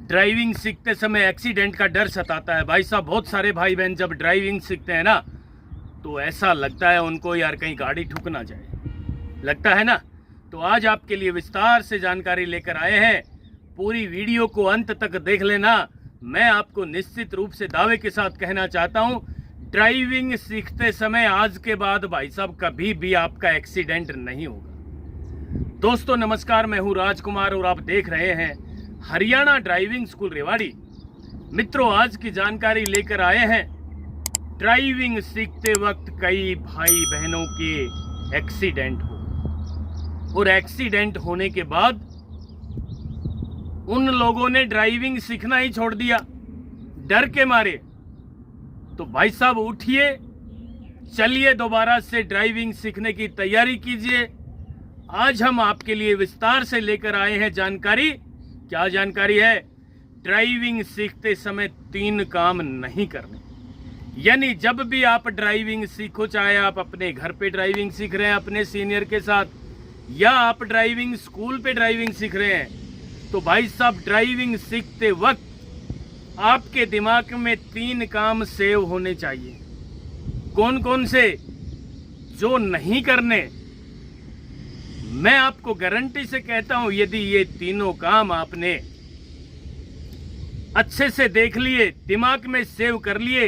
Driving सीखते समय accident का डर सताता है। भाई साहब, बहुत सारे भाई बहन जब ड्राइविंग सीखते हैं ना तो ऐसा लगता है उनको यार कहीं गाड़ी ठुक ना जाए, लगता है ना। तो आज आपके लिए विस्तार से जानकारी लेकर आए हैं, पूरी वीडियो को अंत तक देख लेना। मैं आपको निश्चित रूप से दावे के साथ कहना चाहता हूं, ड्राइविंग सीखते समय आज के बाद भाई साहब कभी भी आपका एक्सीडेंट नहीं होगा। दोस्तों नमस्कार, मैं हूं राजकुमार और आप देख रहे हैं हरियाणा ड्राइविंग स्कूल रेवाड़ी। मित्रों, आज की जानकारी लेकर आए हैं, ड्राइविंग सीखते वक्त कई भाई बहनों के एक्सीडेंट हो और एक्सीडेंट होने के बाद उन लोगों ने ड्राइविंग सीखना ही छोड़ दिया डर के मारे। तो भाई साहब उठिए, चलिए दोबारा से ड्राइविंग सीखने की तैयारी कीजिए। आज हम आपके लिए विस्तार से लेकर आए हैं जानकारी। क्या जानकारी है? ड्राइविंग सीखते समय 3 काम नहीं करने। यानी जब भी आप ड्राइविंग सीखो, चाहे आप अपने घर पे ड्राइविंग सीख रहे हैं अपने सीनियर के साथ या आप ड्राइविंग स्कूल पे ड्राइविंग सीख रहे हैं, तो भाई साहब ड्राइविंग सीखते वक्त आपके दिमाग में 3 काम सेव होने चाहिए। कौन कौन से? जो नहीं करने, मैं आपको गारंटी से कहता हूं, यदि ये तीनों काम आपने अच्छे से देख लिए, दिमाग में सेव कर लिए,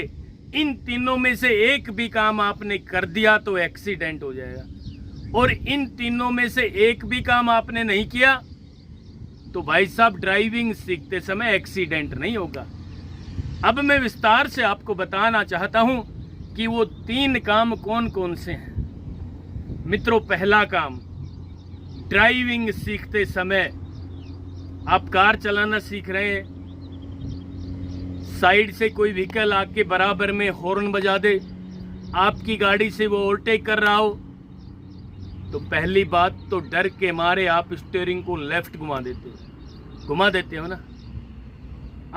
इन तीनों में से एक भी काम आपने कर दिया तो एक्सीडेंट हो जाएगा। और इन तीनों में से एक भी काम आपने नहीं किया तो भाई साहब ड्राइविंग सीखते समय एक्सीडेंट नहीं होगा। अब मैं विस्तार से आपको बताना चाहता हूं कि वो 3 काम कौन कौन से हैं। मित्रों, पहला काम, ड्राइविंग सीखते समय आप कार चलाना सीख रहे हैं, साइड से कोई व्हीकल आके बराबर में हॉर्न बजा दे, आपकी गाड़ी से वो ओवरटेक कर रहा हो, तो पहली बात तो डर के मारे आप स्टीयरिंग को लेफ्ट घुमा देते हो ना।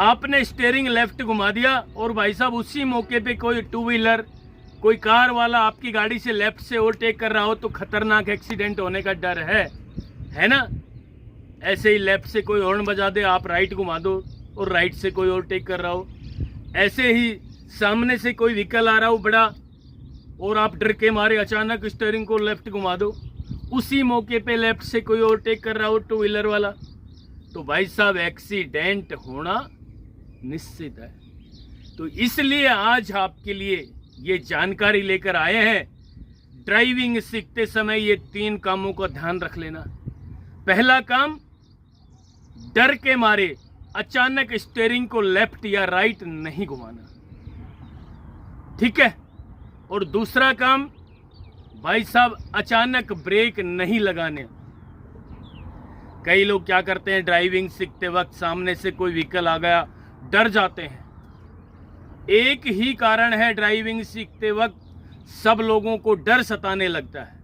आपने स्टीयरिंग लेफ्ट घुमा दिया और भाई साहब उसी मौके पे कोई 2 व्हीलर, कोई कार वाला आपकी गाड़ी से लेफ्ट से ओवरटेक कर रहा हो तो खतरनाक एक्सीडेंट होने का डर है ना। ऐसे ही लेफ्ट से कोई हॉर्न बजा दे, आप राइट घुमा दो और राइट से कोई ओवरटेक कर रहा हो। ऐसे ही सामने से कोई व्हीकल आ रहा हो बड़ा और आप डर के मारे अचानक स्टीयरिंग को लेफ्ट घुमा दो, उसी मौके पे लेफ्ट से कोई ओवरटेक कर रहा हो 2 व्हीलर वाला, तो भाई साहब एक्सीडेंट होना निश्चित है। तो इसलिए आज आपके लिए ये जानकारी लेकर आए हैं, ड्राइविंग सीखते समय ये 3 कामों का ध्यान रख लेना। पहला काम, डर के मारे अचानक स्टीयरिंग को लेफ्ट या राइट नहीं घुमाना, ठीक है। और दूसरा काम भाई साहब, अचानक ब्रेक नहीं लगाने। कई लोग क्या करते हैं, ड्राइविंग सीखते वक्त सामने से कोई व्हीकल आ गया, डर जाते हैं। एक ही कारण है, ड्राइविंग सीखते वक्त सब लोगों को डर सताने लगता है।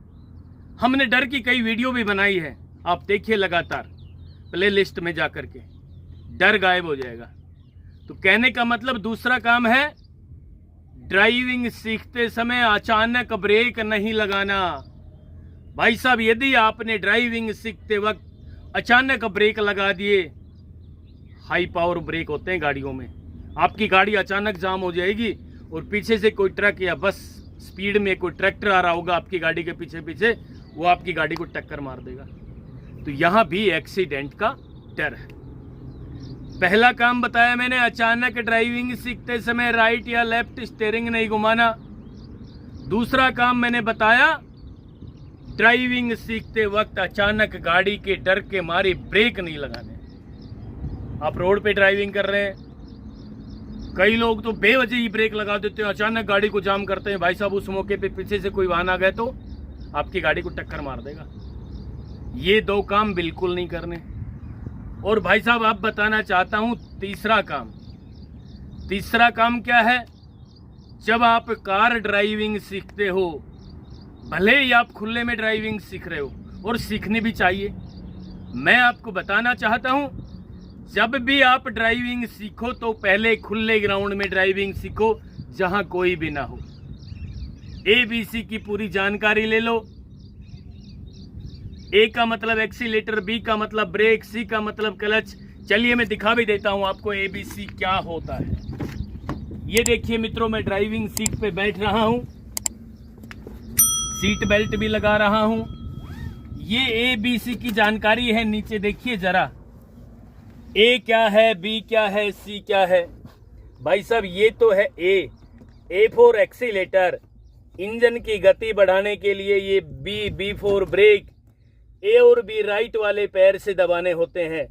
हमने डर की कई वीडियो भी बनाई है, आप देखिए लगातार प्लेलिस्ट में जाकर के, डर गायब हो जाएगा। तो कहने का मतलब दूसरा काम है, ड्राइविंग सीखते समय अचानक ब्रेक नहीं लगाना। भाई साहब, यदि आपने ड्राइविंग सीखते वक्त अचानक ब्रेक लगा दिए, हाई पावर ब्रेक होते हैं गाड़ियों में, आपकी गाड़ी अचानक जाम हो जाएगी और पीछे से कोई ट्रक या बस स्पीड में कोई ट्रैक्टर आ रहा होगा आपकी गाड़ी के पीछे पीछे, वो आपकी गाड़ी को टक्कर मार देगा। तो यहां भी एक्सीडेंट का डर है। पहला काम बताया मैंने, अचानक ड्राइविंग सीखते समय राइट या लेफ्ट स्टीयरिंग नहीं घुमाना। दूसरा काम मैंने बताया, ड्राइविंग सीखते वक्त अचानक गाड़ी के डर के मारे ब्रेक नहीं लगाने। आप रोड पे ड्राइविंग कर रहे हैं, कई लोग तो बेवजह ही ब्रेक लगा देते हैं, अचानक गाड़ी को जाम करते हैं। भाई साहब, उस मौके पे पीछे से कोई वाहन आ गया तो आपकी गाड़ी को टक्कर मार देगा। ये 2 काम बिल्कुल नहीं करने। और भाई साहब, आप बताना चाहता हूं तीसरा काम क्या है? जब आप कार ड्राइविंग सीखते हो, भले ही आप खुले में ड्राइविंग सीख रहे हो और सीखनी भी चाहिए, मैं आपको बताना चाहता हूं, जब भी आप ड्राइविंग सीखो तो पहले खुले ग्राउंड में ड्राइविंग सीखो जहां कोई भी ना हो। ABC की पूरी जानकारी ले लो। ए का मतलब एक्सीलेटर, बी का मतलब ब्रेक, सी का मतलब क्लच, चलिए मैं दिखा भी देता हूं आपको ABC क्या होता है। ये देखिए मित्रों, मैं ड्राइविंग सीट पे बैठ रहा हूं, सीट बेल्ट भी लगा रहा हूं। ये ABC की जानकारी है, नीचे देखिए जरा। A क्या है, B क्या है, C क्या है। भाई साहब ये तो है A फॉर एक्सीलेटर, इंजन की गति बढ़ाने के लिए। ये B फॉर ब्रेक। A और B राइट वाले पैर से दबाने होते हैं,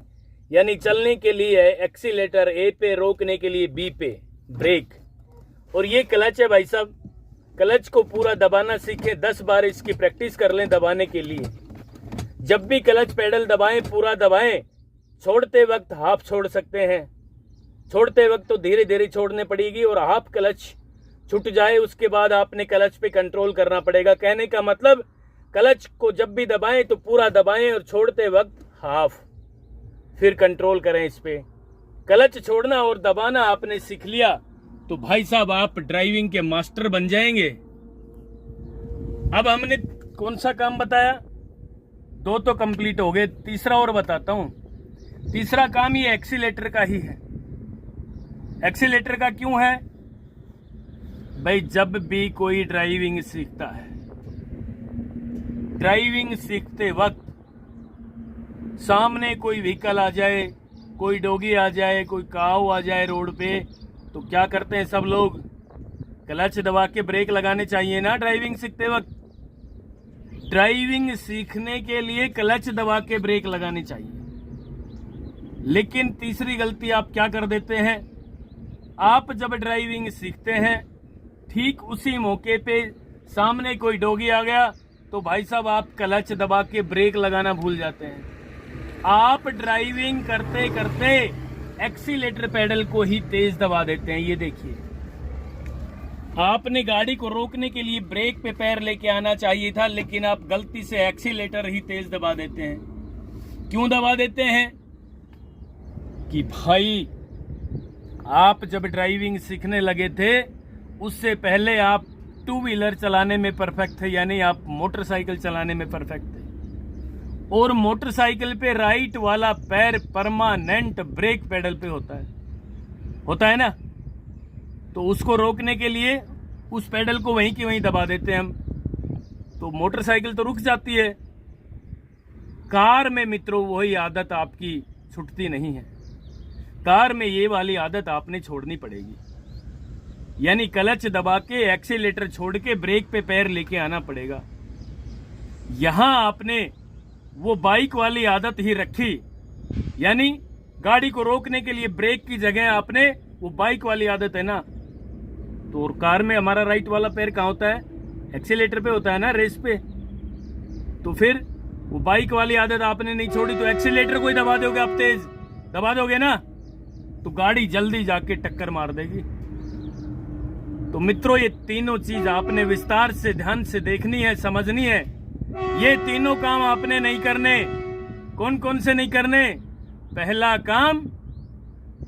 यानी चलने के लिए एक्सीलेटर A पे, रोकने के लिए B पे ब्रेक। और ये क्लच है भाई साहब, क्लच को पूरा दबाना सीखें, 10 बार इसकी प्रैक्टिस कर लें दबाने के लिए। जब भी क्लच पेडल दबाएं पूरा दबाएं, छोड़ते वक्त हाफ छोड़ सकते हैं, छोड़ते वक्त तो धीरे धीरे छोड़ने पड़ेगी, और हाफ क्लच छूट जाए उसके बाद आपने क्लच पे कंट्रोल करना पड़ेगा। कहने का मतलब क्लच को जब भी दबाएं तो पूरा दबाएं और छोड़ते वक्त हाफ, फिर कंट्रोल करें इस पे। क्लच छोड़ना और दबाना आपने सीख लिया तो भाई साहब आप ड्राइविंग के मास्टर बन जाएंगे। अब हमने कौन सा काम बताया, 2 तो कंप्लीट हो गए, तीसरा और बताता हूं। तीसरा काम ये एक्सीलेटर का ही है। एक्सीलेटर का क्यों है भाई, जब भी कोई ड्राइविंग सीखता है, ड्राइविंग सीखते वक्त सामने कोई व्हीकल आ जाए, कोई डोगी आ जाए, कोई काऊ आ जाए रोड पे, तो क्या करते हैं सब लोग, क्लच दबा के ब्रेक लगाने चाहिए ना ड्राइविंग सीखते वक्त। ड्राइविंग सीखने के लिए क्लच दबा के ब्रेक लगाने चाहिए। लेकिन तीसरी गलती आप क्या कर देते हैं, आप जब ड्राइविंग सीखते हैं ठीक उसी मौके पे सामने कोई डोगी आ गया तो भाई साहब आप क्लच दबा के ब्रेक लगाना भूल जाते हैं। आप ड्राइविंग करते करते एक्सीलेटर पेडल को ही तेज दबा देते हैं। ये देखिए, आपने गाड़ी को रोकने के लिए ब्रेक पे पैर लेके आना चाहिए था, लेकिन आप गलती से एक्सीलेटर ही तेज दबा देते हैं। क्यों दबा देते हैं कि भाई आप जब ड्राइविंग सीखने लगे थे उससे पहले आप 2 व्हीलर चलाने में परफेक्ट थे, यानी आप मोटरसाइकिल चलाने में परफेक्ट थे। और मोटरसाइकिल पे राइट वाला पैर परमानेंट ब्रेक पेडल पे होता है ना, तो उसको रोकने के लिए उस पेडल को वहीं की वहीं दबा देते हैं हम, तो मोटरसाइकिल तो रुक जाती है। कार में मित्रों वही आदत आपकी छूटती नहीं है। कार में ये वाली आदत आपने छोड़नी पड़ेगी, यानी क्लच दबा के एक्सीलेटर छोड़ के ब्रेक पे पैर लेके आना पड़ेगा। यहां आपने वो बाइक वाली आदत ही रखी, यानी गाड़ी को रोकने के लिए ब्रेक की जगह आपने वो बाइक वाली आदत है ना, तो और कार में हमारा राइट वाला पैर कहाँ होता है, एक्सीलेटर पे होता है ना, रेस पे। तो फिर वो बाइक वाली आदत आपने नहीं छोड़ी तो एक्सीलेटर को ही दबा दोगे, आप तेज दबा दोगे ना तो गाड़ी जल्दी जाके टक्कर मार देगी। तो मित्रों ये तीनों चीज आपने विस्तार से ध्यान से देखनी है, समझनी है। ये तीनों काम आपने नहीं करने। कौन कौन से नहीं करने? पहला काम,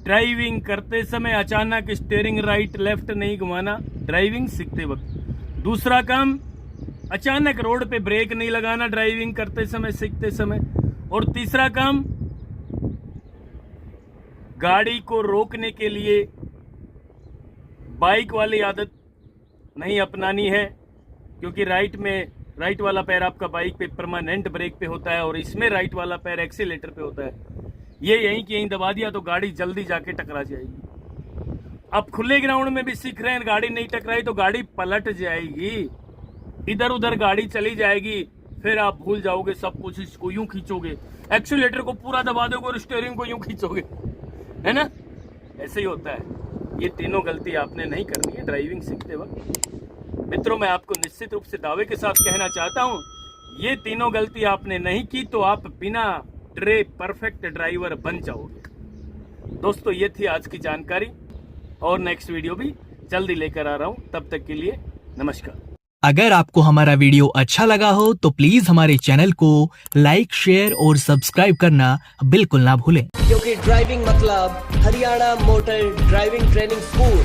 ड्राइविंग करते समय अचानक स्टीयरिंग राइट लेफ्ट नहीं घुमाना ड्राइविंग सीखते वक्त। दूसरा काम, अचानक रोड पे ब्रेक नहीं लगाना ड्राइविंग करते समय, सीखते समय। और तीसरा काम, गाड़ी को रोकने के लिए बाइक वाली आदत नहीं अपनानी है, क्योंकि राइट वाला पैर आपका बाइक पे परमानेंट ब्रेक पे होता है और इसमें राइट वाला पैर एक्सीलेटर पे होता है। ये यहीं की यहीं दबा दिया तो गाड़ी जल्दी जाके टकरा जाएगी। अब खुले ग्राउंड में भी सीख रहे हैं, गाड़ी नहीं टकराई तो गाड़ी पलट जाएगी, इधर उधर गाड़ी चली जाएगी, फिर आप भूल जाओगे सब कुछ। इसको यूं खींचोगे, एक्सीलेटर को पूरा दबा दोगे और स्टीयरिंग को यूं खींचोगे, है ना, ऐसे ही होता है। ये तीनों गलती आपने नहीं करनी है ड्राइविंग सीखते वक्त। मित्रों मैं आपको निश्चित रूप से दावे के साथ कहना चाहता हूं, ये तीनों गलती आपने नहीं की तो आप बिना डरे परफेक्ट ड्राइवर बन जाओगे। दोस्तों ये थी आज की जानकारी, और नेक्स्ट वीडियो भी जल्दी लेकर आ रहा हूं, तब तक के लिए नमस्कार। अगर आपको हमारा वीडियो अच्छा लगा हो तो प्लीज हमारे चैनल को लाइक, शेयर और सब्सक्राइब करना बिल्कुल ना भूलें, क्योंकि ड्राइविंग मतलब Haryana motor driving training school.